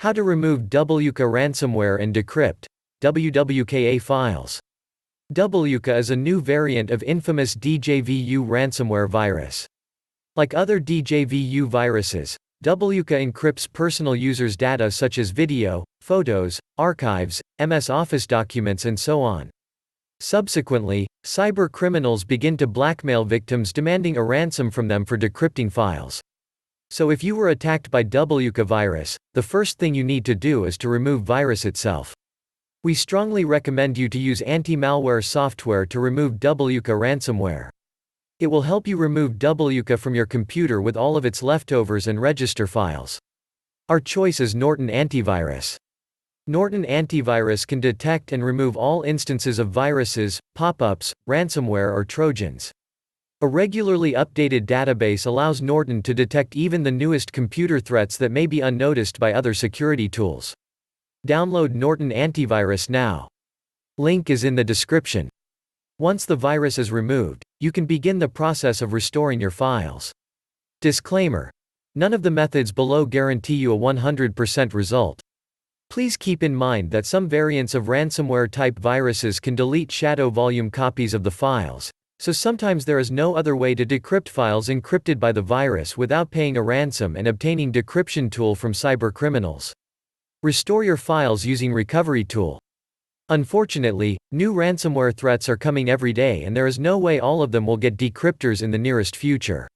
How to remove Wwka ransomware and decrypt Wwka files. Wwka is a new variant of infamous DJVU ransomware virus. Like other DJVU viruses, Wwka encrypts personal users' data such as video, photos, archives, MS Office documents and so on. Subsequently, cyber criminals begin to blackmail victims demanding a ransom from them for decrypting files. So if you were attacked by Wwka virus, the first thing you need to do is to remove virus itself. We strongly recommend you to use anti-malware software to remove Wwka ransomware. It will help you remove Wwka from your computer with all of its leftovers and register files. Our choice is Norton Antivirus. Norton Antivirus can detect and remove all instances of viruses, pop-ups, ransomware or trojans. A regularly updated database allows Norton to detect even the newest computer threats that may be unnoticed by other security tools. Download Norton Antivirus now. Link is in the description. Once the virus is removed, you can begin the process of restoring your files. Disclaimer: none of the methods below guarantee you a 100% result. Please keep in mind that some variants of ransomware-type viruses can delete shadow volume copies of the files, so sometimes there is no other way to decrypt files encrypted by the virus without paying a ransom and obtaining decryption tool from cyber criminals. Restore your files using recovery tool. Unfortunately, new ransomware threats are coming every day and there is no way all of them will get decryptors in the nearest future.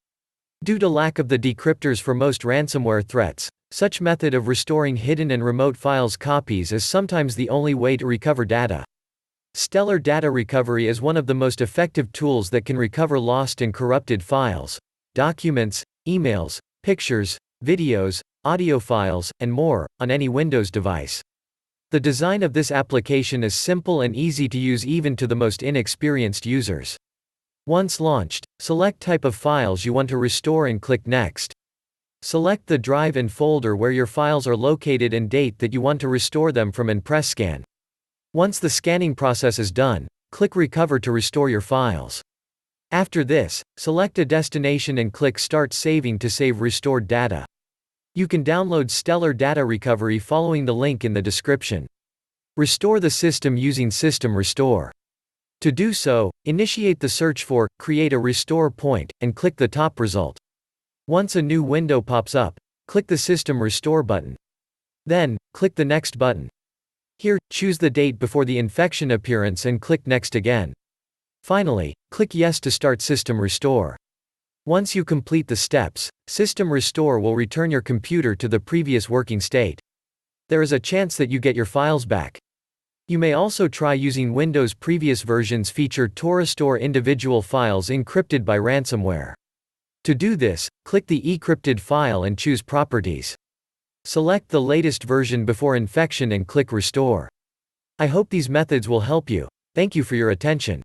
Due to lack of the decryptors for most ransomware threats, such method of restoring hidden and remote files copies is sometimes the only way to recover data. Stellar Data Recovery is one of the most effective tools that can recover lost and corrupted files, documents, emails, pictures, videos, audio files, and more, on any Windows device. The design of this application is simple and easy to use even to the most inexperienced users. Once launched, select type of files you want to restore and click Next. Select the drive and folder where your files are located and date that you want to restore them from and press Scan. Once the scanning process is done, click Recover to restore your files. After this, select a destination and click Start Saving to save restored data. You can download Stellar Data Recovery following the link in the description. Restore the system using System Restore. To do so, initiate the search for Create a Restore Point and click the top result. Once a new window pops up, click the System Restore button. Then, click the Next button. Here, choose the date before the infection appearance and click Next again. Finally, click Yes to start System Restore. Once you complete the steps, System Restore will return your computer to the previous working state. There is a chance that you get your files back. You may also try using Windows. Previous versions feature to restore individual files encrypted by ransomware. To do this, click the encrypted file and choose Properties. Select the latest version before infection and click Restore. I hope these methods will help you. Thank you for your attention.